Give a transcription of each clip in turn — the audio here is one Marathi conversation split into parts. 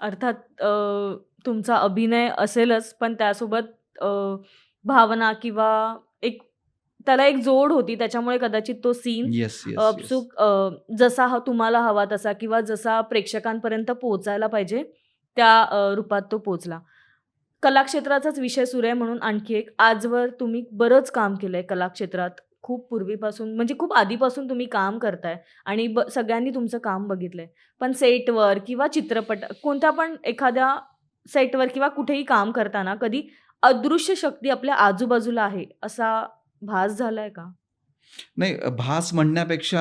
अर्थात तुमचा अभिनय असेलच, पण त्यासोबत भावना किंवा एक त्याला एक जोड होती. त्याच्यामुळे कदाचित तो सीन येस, येस, येस. जसा तुम्हाला हवा तसा किंवा जसा प्रेक्षकांपर्यंत पोहोचायला पाहिजे, त्या रूपात तो पोहोचला. कलाक्षेत्राचाच विषय सुरू आहे म्हणून आणखी एक, आजवर तुम्ही बरंच काम केलंय कलाक्षेत्रात. खूप पूर्वीपासून म्हणजे खूप आधीपासून तुम्ही काम करताय आणि सगळ्यांनी तुमचं काम बघितलंय. पण सेटवर किंवा चित्रपट कोणत्या पण एखाद्या सेटवर किंवा कुठेही काम करताना कधी अदृश्य शक्ती आपल्या आजूबाजूला आहे, असा भास झालाय का? नाही भास म्हणण्यापेक्षा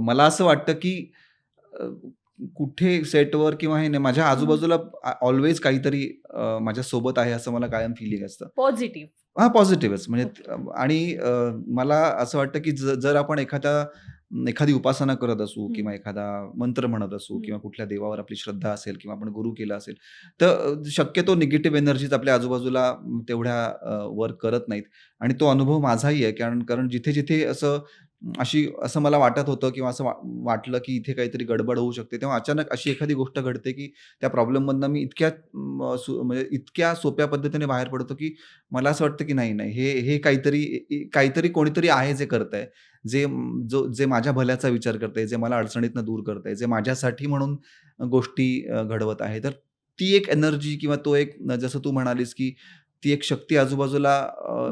मला असं वाटतं, की अ, कुठे सेटवर किंवा हे नाही, माझ्या हं, आजूबाजूला ऑल्वेज काहीतरी माझ्यासोबत आहे असं मला कायम फिलिंग असतं. पॉझिटिव्ह. हां, पॉझिटिव्हच म्हणजे ओके. आणि मला असं वाटतं, की जर आपण एखादी उपासना करत असू हं, किंवा एखादा मंत्र म्हणत असू हं. किंवा कुठल्या देवावर आपली श्रद्धा असेल किंवा आपण गुरु केला असेल, तर शक्यतो निगेटिव्ह एनर्जीज आपल्या आजूबाजूला तेवढ्या वर्क करत नाहीत आणि तो अनुभव माझाही आहे. कारण कारण जिथे-जिथे असं मला वाटत होतं किंवा असं वाटलं, की इथे काहीतरी गडबड होऊ शकते, तेव्हा अचानक अशी एखादी गोष्ट घडते, की त्या प्रॉब्लेममधनं मी म्हणजे इतक्या सोप्या पद्धतीने बाहेर पडतो, की मला असं वाटतं, की नाही, नाही हे काहीतरी कोणीतरी आहे जे करतंय. जे माझ्या भल्याचा विचार करतंय, जे मला अडचणीतनं दूर करतंय, जे माझ्यासाठी म्हणून गोष्टी घडवत आहे. तर ती एक एनर्जी किंवा तो एक जसं तू म्हणालीस, की ती एक शक्ती आजूबाजूला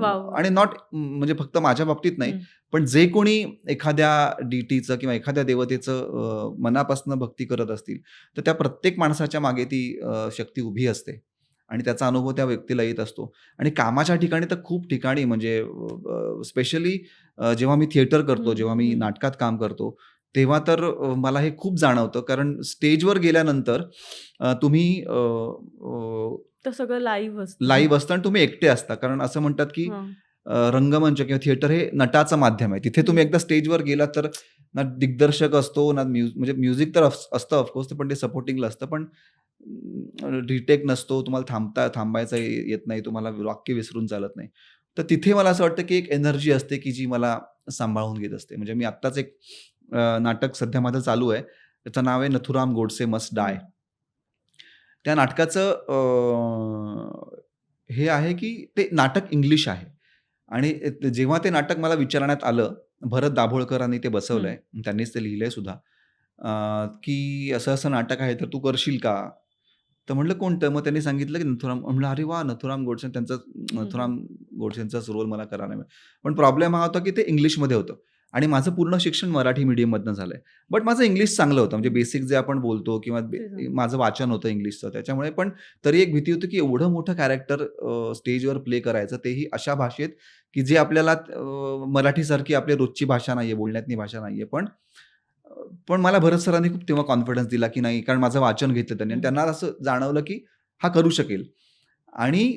वॉव! आणि नॉट म्हणजे फक्त माझ्या बाबतीत नाही, हं. पण जे कोणी एखाद्या डीटीचं किंवा एखाद्या देवतेचं मनापासून भक्ती करत असतील, तर त्या प्रत्येक माणसाच्या मागे ती शक्ती उभी असते आणि त्याचा अनुभव त्या व्यक्तीला येत असतो. आणि कामाच्या ठिकाणी तर खूप ठिकाणी म्हणजे स्पेशली जेव्हा मी थिएटर करतो, हं, जेव्हा हं, मी हं. नाटकात काम करतो, तेव्हा तर मला हे खूप जाणवतं. कारण स्टेजवर गेल्यानंतर तुम्ही तर सगळं लाईव्ह असतं. लाईव्ह असतं आणि तुम्ही एकटे असता. कारण असं म्हणतात, की हां. रंगमंच किंवा थिएटर हे नटाचं माध्यम आहे. तिथे तुम्ही हं. एकदा स्टेजवर गेलात तर ना दिग्दर्शक असतो, ना म्हणजे म्युझिक तर असतं ऑफकोर्स, पण ते सपोर्टिंगला असतं. पण रिटेक नसतो. तुम्हाला थांबायचं येत नाही. तुम्हाला वाक्य विसरून चालत नाही. तर तिथे मला असं वाटतं, की एक एनर्जी असते, की जी मला सांभाळून घेत असते. म्हणजे मी आत्ताच एक नाटक सध्या माझं चालू आहे. त्याचं नाव आहे नथुराम गोडसे मस्ट डाय. हं. त्या नाटकाचं हे आहे, की ते नाटक इंग्लिश आहे आणि जेव्हा ते नाटक मला विचारण्यात आलं, भरत दाभोळकरांनी ते हं. बसवलंय. त्यांनीच ते लिहिलंय सुद्धा. की असं-असं नाटक आहे, तर तू करशील का? तर म्हटलं कोणतं? मग त्यांनी सांगितलं, की नथुराम म्हटलं, "अरे वाह! हं, हं. नथुराम गोडसेंचाच रोल मला करायला मिळेल." पण प्रॉब्लेम हा होता, की ते इंग्लिशमध्ये होतं आणि माझं पूर्ण शिक्षण मराठी मीडियममधनं झालंय. बट माझं इंग्लिश चांगलं होतं. म्हणजे हं. बेसिक जे आपण बोलतो किंवा तेच ना. माझं वाचन होतं इंग्लिशचं. त्याच्यामुळे पण तरी एक भीती होती, की एवढं मोठं कॅरेक्टर स्टेजवर प्ले करायचं, तेही अशा भाषेत, की जे आपल्याला मराठीसारखी आपली रोजची भाषा नाहीये, बोलण्यातली भाषा नाहीये. पण मला भरत सरांनी खूप तेव्हा कॉन्फिडन्स दिला, की नाही कारण माझं वाचन घेतलं त्यांनी आणि हं. त्यांना असं जाणवलं, की हा करू शकेल आणि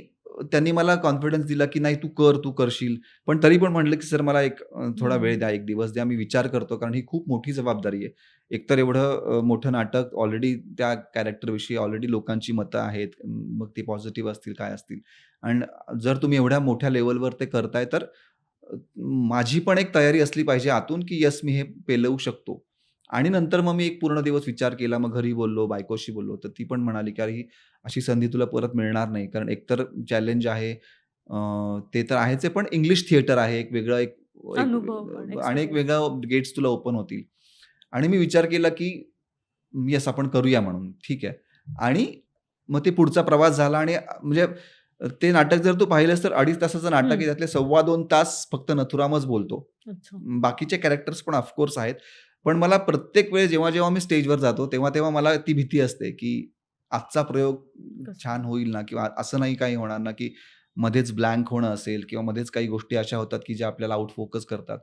त्यांनी मला कॉन्फिडन्स दिला, की "नाही तू करशील." पण तरी पण म्हटलं, की "सर मला एक थोडा वेळ हं. द्या, 1 दिवस द्या. मी विचार करतो." कारण ही खूप मोठी जबाबदारी आहे. एकतर एवढं मोठं नाटक ऑलरेडी त्या कॅरेक्टरविषयी ऑलरेडी लोकांची मतं आहेत. मग ती पॉझिटिव्ह असतील, काय असतील आणि जर तुम्ही एवढ्या मोठ्या लेव्हलवर ते करताय तर माझी पण एक तयारी असली पाहिजे आतून, की येस मी हे पेलवू शकतो. आणि नंतर मग मी एक पूर्ण दिवस विचार केला. मग घरी बोललो, बायकोशी बोललो, तर ती पण म्हणाली, की "अरे, ही अशी संधी तुला परत मिळणार नाही." कारण एकतर चॅलेंज आहे ते तर आहेच आहे, पण इंग्लिश थिएटर आहे. एक वेगळं एक एक अनुभव पण आणि एक एक्सपिरियन्स. वेगळं गेट्स तुला ओपन होतील. आणि मी विचार केला, की येस आपण करूया म्हणून. ठीक आहे. आणि मग ते पुढचा प्रवास झाला आणि म्हणजे ते नाटक जर तू पाहिलंस तर 2.5 तासाचं नाटक आहे. हं. त्यातले 2.25 तास फक्त नथुरामच बोलतो. अच्छा. बाकीचे कॅरेक्टर्स पण ऑफकोर्स आहेत. पण मला प्रत्येक वेळेस जेव्हा मी स्टेजवर जातो, तेव्हा मला ती भीती असते, की आजचा प्रयोग कसं? छान होईल ना किंवा असं नाही काही होणार ना, की मध्येच ब्लँक होणं असेल किंवा मध्येच काही गोष्टी अशा होतात, की ज्या आपल्याला आउट फोकस करतात.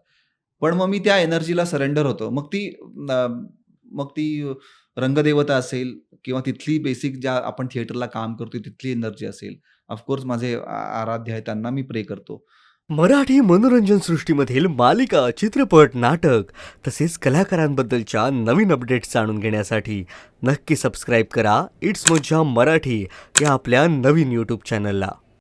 पण मग मी त्या एनर्जीला सरेंडर होतो. मग ती रंगदेवता असेल किंवा तिथली बेसिक ज्या आपण थिएटरला काम करतोय तिथली एनर्जी असेल. ऑफकोर्स माझे आराध्य आहे त्यांना मी प्रे करतो. मराठी मनोरंजन सृष्टीमधील मालिका, चित्रपट, नाटक तसेच कलाकारांबद्दलच्या नवीन अपडेट्स जाणून घेण्यासाठी नक्की सबस्क्राईब करा इट्स मज्जा मराठी या आपल्या नवीन यूट्यूब चॅनलला.